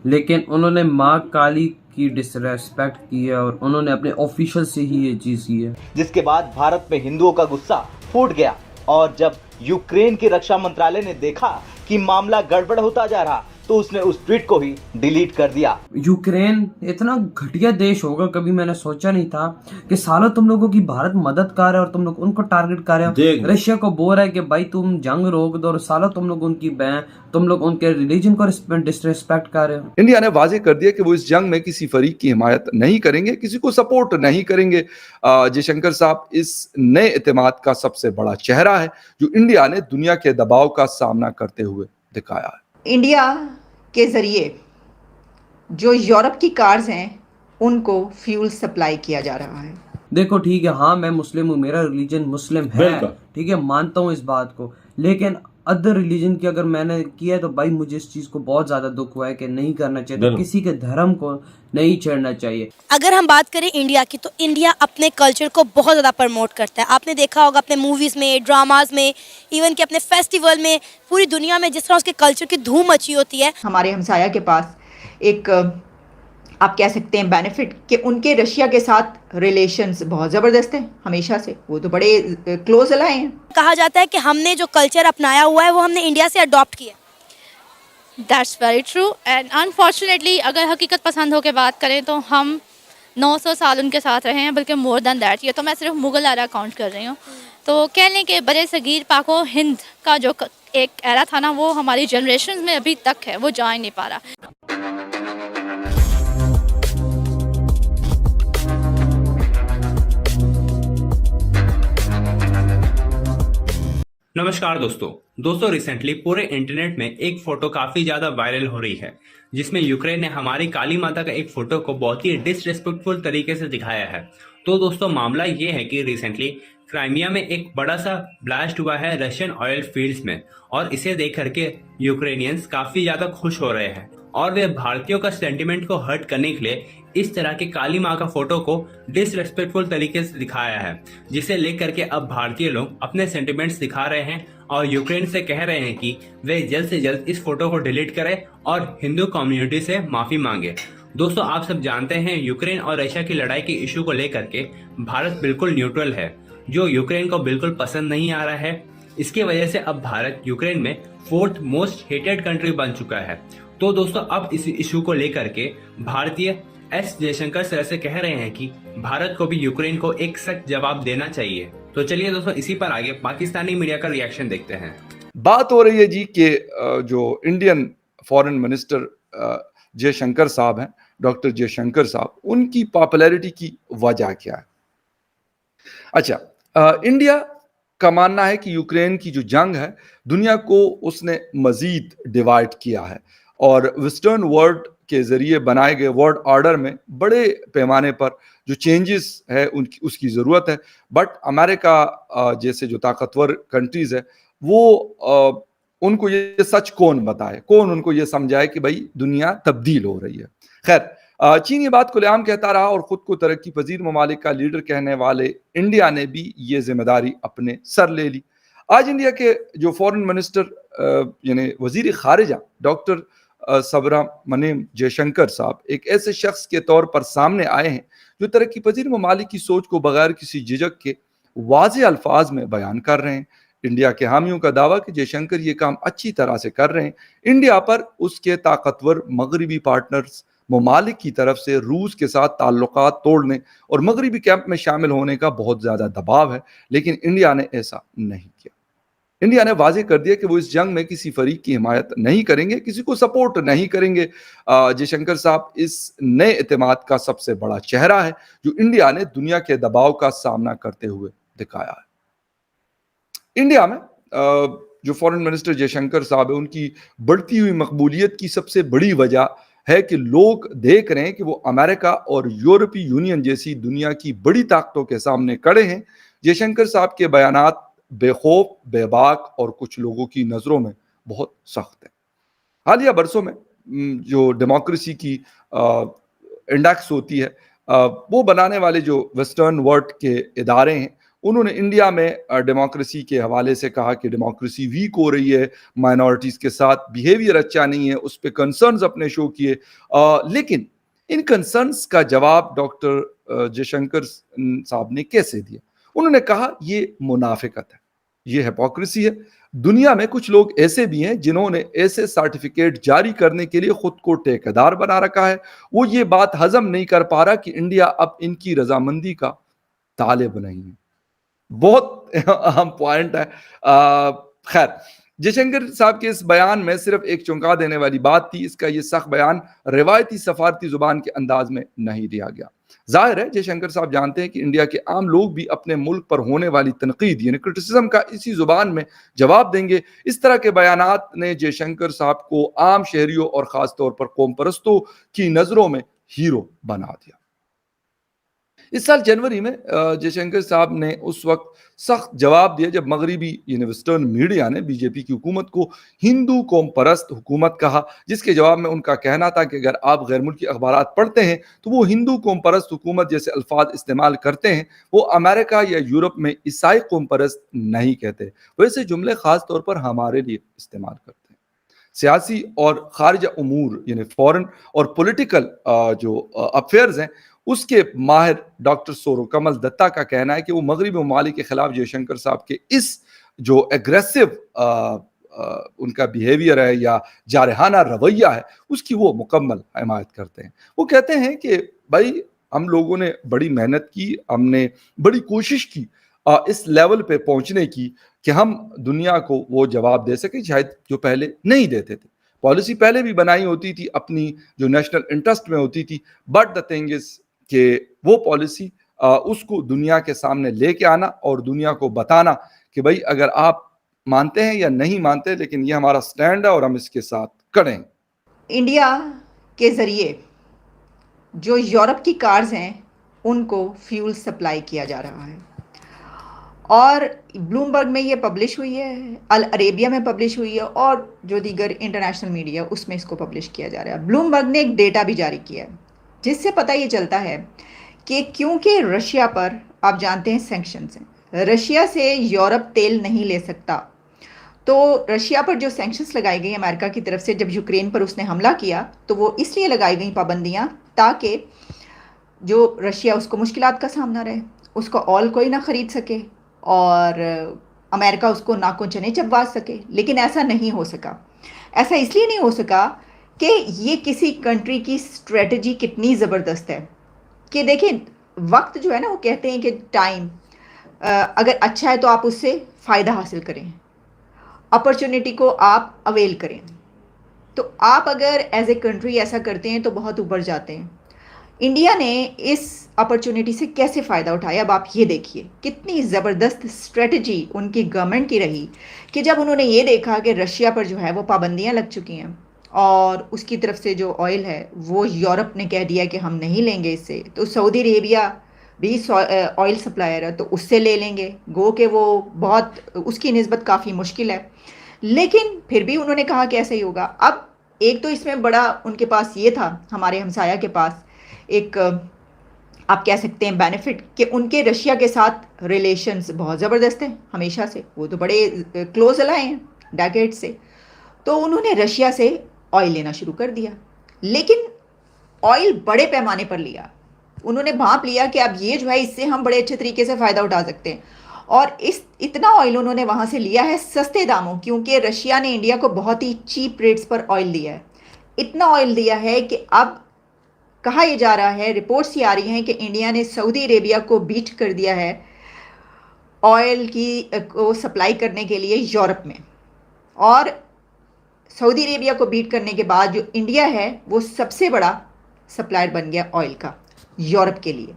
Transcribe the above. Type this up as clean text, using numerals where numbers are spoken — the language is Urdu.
لیکن انہوں نے ماں کالی کی ڈسریسپیکٹ کی ہے اور انہوں نے اپنے آفیشل سے ہی یہ چیز کی ہے، جس کے بعد بھارت میں ہندوؤں کا غصہ پھوٹ گیا اور جب یوکرین کی رکشا منترالیہ نے دیکھا کہ معاملہ گڑبڑ ہوتا جا رہا تو اس نے اس ٹویٹ کو ہی ڈیلیٹ کر دیا۔ یوکرین اتنا گھٹیا دیش ہوگا کبھی میں نے سوچا نہیں تھا کہ سالوں تم لوگوں کی بھارت مدد کر رہے اور تم لوگ ان کو ٹارگٹ کر رہے ہو، رشیا کو بول رہا ہے کہ بھائی تم جنگ روک دو اور سالوں تم لوگ ان کی تم لوگ ان کے ریلیجن کو ڈسریسپیکٹ کر رہے ہو۔ انڈیا نے واضح کر دیا کہ وہ اس جنگ میں کسی فریق کی حمایت نہیں کریں گے، کسی کو سپورٹ نہیں کریں گے۔ جے شنکر صاحب اس نئے اعتماد کا سب سے بڑا چہرہ ہے جو انڈیا نے دنیا کے دباؤ کا سامنا کرتے ہوئے دکھایا ہے۔ انڈیا کے ذریعے جو یورپ کی کارز ہیں ان کو فیول سپلائی کیا جا رہا ہے۔ دیکھو ٹھیک ہے، ہاں میں مسلم ہوں، میرا ریلیجن مسلم ہے، ٹھیک ہے مانتا ہوں اس بات کو، لیکن ادر ریلیجن کی اگر میں نے کیا ہے تو بھائی مجھے اس چیز کو بہت زیادہ دکھ ہوا ہے کہ نہیں کرنا چاہیے، کسی کے دھرم کو نہیں چھیڑنا چاہیے۔ اگر ہم بات کریں انڈیا کی تو انڈیا اپنے کلچر کو بہت زیادہ پروموٹ کرتا ہے۔ آپ نے دیکھا ہوگا اپنے موویز میں، ڈراماز میں، ایون کہ اپنے فیسٹیول میں، پوری دنیا میں جس طرح اس کے کلچر کی دھوم مچی ہوتی ہے۔ ہمارے ہمسایہ کے پاس ایک آپ کہہ سکتے ہیں بینیفٹ کہ ان کے رشیا کے ساتھ ریلیشنز بہت زبردست ہیں ہمیشہ سے، وہ تو بڑے کلوز الائے ہیں۔ کہا جاتا ہے کہ ہم نے جو کلچر اپنایا ہوا ہے وہ ہم نے انڈیا سے اڈاپٹ کیا۔ That's very true and unfortunately اگر حقیقت پسند ہو کے بات کریں تو ہم 900 سال ان کے ساتھ رہے ہیں، بلکہ مور دین دیٹ۔ یہ تو میں صرف مغل ایرا کاؤنٹ کر رہی ہوں، تو کہہ لیں کہ برے صغیر پاک و ہند کا جو ایک ایرا تھا نا وہ ہماری جنریشنز میں ابھی تک ہے، وہ جا ہی نہیں پا رہا۔ نمسکار دوستو ریسنٹلی پورے انٹرنیٹ میں ایک فوٹو کافی زیادہ وائرل ہو رہی ہے جس میں یوکرین نے ہماری کالی ماتا کا ایک فوٹو کو بہت ہی ڈس ریسپیکٹفل طریقے سے دکھایا ہے۔ تو دوستو معاملہ یہ ہے کہ ریسنٹلی کرائمیا میں ایک بڑا سا بلاسٹ ہوا ہے رشین آئل فیلڈز میں، اور اسے دیکھ کر کے یوکرینینز کافی زیادہ خوش ہو رہے ہیں اور وہ بھارتیوں کا سینٹیمنٹ کو ہرٹ کرنے کے لیے اس طرح کے کالی ماں کا فوٹو کو ڈس ریسپیکٹفل طریقے سے دکھایا ہے، جسے لے کر کے اب بھارتی لوگ اپنے سینٹیمنٹس دکھا رہے ہیں اور یوکرین سے کہہ رہے ہیں کہ وہ جلد سے جلد اس فوٹو کو ڈیلیٹ کرے اور ہندو کمیونٹی سے معافی مانگے۔ دوستو آپ سب جانتے ہیں یوکرین اور رشیا کی لڑائی کے ایشو کو لے کر کے بھارت بالکل نیوٹرل ہے، جو یوکرین کو بالکل پسند نہیں آ رہا ہے۔ اس کی وجہ سے اب بھارت یوکرین میں 4th موسٹ ہیٹڈ کنٹری بن چکا ہے۔ تو دوستو اب اس ایشو کو لے کر کے بھارتی ایس جے شنکر سر سے کہہ رہے ہیں کہ بھارت کو بھی یوکرین کو ایک سخت جواب دینا چاہیے۔ تو چلیے دوستو اسی پر آگے پاکستانی میڈیا کا ریاکشن دیکھتے ہیں۔ بات ہو رہی ہے جی کہ جو انڈین فارن منسٹر جے شنکر صاحب ہیں، ڈاکٹر جے شنکر صاحب، ان کی پاپولیرٹی کی وجہ کیا ہے؟ اچھا، انڈیا کا ماننا ہے کہ یوکرین کی جو جنگ ہے دنیا کو اس نے مزید ڈیوائڈ کیا ہے، اور ویسٹرن ورلڈ کے ذریعے بنائے گئے ورلڈ آرڈر میں بڑے پیمانے پر جو چینجز ہے اس کی ضرورت ہے۔ بٹ امریکہ جیسے جو طاقتور کنٹریز ہے وہ ان کو یہ سچ کون بتائے، کون ان کو یہ سمجھائے کہ بھائی دنیا تبدیل ہو رہی ہے۔ خیر، چین یہ بات کھلے عام کہتا رہا اور خود کو ترقی پذیر ممالک کا لیڈر کہنے والے انڈیا نے بھی یہ ذمہ داری اپنے سر لے لی۔ آج انڈیا کے جو فارن منسٹر یعنی وزیر خارجہ ڈاکٹر سبرامنیم جے شنکر صاحب ایک ایسے شخص کے طور پر سامنے آئے ہیں جو ترقی پذیر ممالک کی سوچ کو بغیر کسی جھجک کے واضح الفاظ میں بیان کر رہے ہیں۔ انڈیا کے حامیوں کا دعویٰ کہ جے شنکر یہ کام اچھی طرح سے کر رہے ہیں۔ انڈیا پر اس کے طاقتور مغربی پارٹنرز ممالک کی طرف سے روس کے ساتھ تعلقات توڑنے اور مغربی کیمپ میں شامل ہونے کا بہت زیادہ دباؤ ہے، لیکن انڈیا نے ایسا نہیں کیا۔ انڈیا نے واضح کر دیا کہ وہ اس جنگ میں کسی فریق کی حمایت نہیں کریں گے، کسی کو سپورٹ نہیں کریں گے۔ جے شنکر صاحب اس نئے اعتماد کا سب سے بڑا چہرہ ہے جو انڈیا نے دنیا کے دباؤ کا سامنا کرتے ہوئے دکھایا ہے۔ انڈیا میں جو فارن منسٹر جے شنکر صاحب ہیں، ان کی بڑھتی ہوئی مقبولیت کی سب سے بڑی وجہ ہے کہ لوگ دیکھ رہے ہیں کہ وہ امریکہ اور یورپی یونین جیسی دنیا کی بڑی طاقتوں کے سامنے کھڑے ہیں۔ جے شنکر صاحب کے بیانات بے خوف، بے باک اور کچھ لوگوں کی نظروں میں بہت سخت ہیں۔ حالیہ برسوں میں جو ڈیموکریسی کی انڈیکس ہوتی ہے وہ بنانے والے جو ویسٹرن ورلڈ کے ادارے ہیں انہوں نے انڈیا میں ڈیموکریسی کے حوالے سے کہا کہ ڈیموکریسی ویک ہو رہی ہے, مائنورٹیز کے ساتھ بیہیویئر اچھا نہیں ہے, اس پہ کنسرنز اپنے شو کیے. لیکن ان کنسرنز کا جواب ڈاکٹر جے شنکر صاحب نے کیسے دیا؟ انہوں نے کہا یہ منافقت ہے, یہ ہپوکریسی ہے. دنیا میں کچھ لوگ ایسے بھی ہیں جنہوں نے ایسے سرٹیفکیٹ جاری کرنے کے لیے خود کو ٹھیکیدار بنا رکھا ہے. وہ یہ بات ہضم نہیں کر پا رہا کہ انڈیا اب ان کی رضامندی کا طالب نہیں ہے. بہت اہم پوائنٹ ہے. خیر, جے شنکر صاحب کے اس بیان میں صرف ایک چونکا دینے والی بات تھی, اس کا یہ سخت بیان روایتی سفارتی زبان کے انداز میں نہیں دیا گیا. ظاہر ہے جے شنکر صاحب جانتے ہیں کہ انڈیا کے عام لوگ بھی اپنے ملک پر ہونے والی تنقید یعنی کرٹیسزم کا اسی زبان میں جواب دیں گے. اس طرح کے بیانات نے جے شنکر صاحب کو عام شہریوں اور خاص طور پر قوم پرستوں کی نظروں میں ہیرو بنا دیا. اس سال جنوری میں جے شنکر صاحب نے اس وقت سخت جواب دیا جب مغربی یعنی ویسٹرن میڈیا نے بی جے پی کی حکومت کو ہندو قوم پرست حکومت کہا, جس کے جواب میں ان کا کہنا تھا کہ اگر آپ غیر ملکی اخبارات پڑھتے ہیں تو وہ ہندو قوم پرست حکومت جیسے الفاظ استعمال کرتے ہیں, وہ امریکہ یا یورپ میں عیسائی قوم پرست نہیں کہتے, ویسے جملے خاص طور پر ہمارے لیے استعمال کرتے ہیں. سیاسی اور خارجہ امور یعنی فورن اور پولیٹیکل جو افیئرز ہیں اس کے ماہر ڈاکٹر سورو کمل دتا کا کہنا ہے کہ وہ مغربی ممالک کے خلاف جے شنکر صاحب کے اس جو ایگریسو ان کا بیہیویئر ہے یا جارحانہ رویہ ہے اس کی وہ مکمل حمایت کرتے ہیں. وہ کہتے ہیں کہ بھائی ہم لوگوں نے بڑی محنت کی, ہم نے بڑی کوشش کی اس لیول پہ پہنچنے کی کہ ہم دنیا کو وہ جواب دے سکیں شاید جو پہلے نہیں دیتے تھے. پالیسی پہلے بھی بنائی ہوتی تھی اپنی جو نیشنل انٹرسٹ میں ہوتی تھی, بٹ دا تھنگ از کہ وہ پالیسی اس کو دنیا کے سامنے لے کے آنا اور دنیا کو بتانا کہ بھائی اگر آپ مانتے ہیں یا نہیں مانتے لیکن یہ ہمارا سٹینڈ ہے اور ہم اس کے ساتھ کھڑے ہیں. انڈیا کے ذریعے جو یورپ کی کارز ہیں ان کو فیول سپلائی کیا جا رہا ہے, اور بلومبرگ میں یہ پبلش ہوئی ہے, العربیہ میں پبلش ہوئی ہے, اور جو دیگر انٹرنیشنل میڈیا اس میں اس کو پبلش کیا جا رہا ہے. بلومبرگ نے ایک ڈیٹا بھی جاری کیا ہے جس سے پتہ یہ چلتا ہے کہ کیونکہ رشیا پر آپ جانتے ہیں سینکشنز ہیں, رشیا سے یورپ تیل نہیں لے سکتا, تو رشیا پر جو سینکشنز لگائی گئی امریکہ کی طرف سے جب یوکرین پر اس نے حملہ کیا تو وہ اس لیے لگائی گئیں پابندیاں تاکہ جو رشیا اس کو مشکلات کا سامنا رہے, اس کو آئل کوئی نہ خرید سکے اور امریکہ اس کو ناکوں چنے چبوا سکے. لیکن ایسا نہیں ہو سکا. ایسا اس لیے نہیں ہو سکا کہ یہ کسی کنٹری کی اسٹریٹجی کتنی زبردست ہے کہ دیکھیں وقت جو ہے نا, وہ کہتے ہیں کہ ٹائم اگر اچھا ہے تو آپ اس سے فائدہ حاصل کریں, اپرچونٹی کو آپ اویل کریں. تو آپ اگر ایز اے کنٹری ایسا کرتے ہیں تو بہت اوپر جاتے ہیں. انڈیا نے اس اپرچونٹی سے کیسے فائدہ اٹھایا, اب آپ یہ دیکھیے کتنی زبردست اسٹریٹجی ان کی گورنمنٹ کی رہی کہ جب انہوں نے یہ دیکھا کہ رشیا پر جو ہے وہ پابندیاں لگ چکی ہیں اور اس کی طرف سے جو آئل ہے وہ یورپ نے کہہ دیا کہ ہم نہیں لیں گے اس سے, تو سعودی عربیہ بھی آئل سپلائر ہے تو اس سے لے لیں گے, گو کہ وہ بہت اس کی نسبت کافی مشکل ہے. لیکن پھر بھی انہوں نے کہا کہ ایسا ہی ہوگا. اب ایک تو اس میں بڑا ان کے پاس یہ تھا, ہمارے ہمسایہ کے پاس ایک آپ کہہ سکتے ہیں بینیفٹ کہ ان کے رشیا کے ساتھ ریلیشنز بہت زبردست ہیں ہمیشہ سے, وہ تو بڑے کلوز الائے ہیں ڈیکیڈ سے, تو انہوں نے رشیا سے آئل لینا شروع کر دیا. لیکن آئل بڑے پیمانے پر لیا, انہوں نے بھانپ لیا کہ اب یہ جو ہے اس سے ہم بڑے اچھے طریقے سے فائدہ اٹھا سکتے ہیں, اور اتنا آئل انہوں نے وہاں سے لیا ہے سستے داموں, کیونکہ رشیا نے انڈیا کو بہت ہی چیپ ریٹس پر آئل دیا ہے. اتنا آئل دیا ہے کہ اب کہا یہ جا رہا ہے, رپورٹس یہ آ رہی ہیں کہ انڈیا نے سعودی عربیہ کو بیٹ کر دیا ہے آئل کو سپلائی کرنے کے لیے یورپ میں, اور سعودی عربیہ کو بیٹ کرنے کے بعد جو انڈیا ہے وہ سب سے بڑا سپلائر بن گیا آئل کا یورپ کے لیے.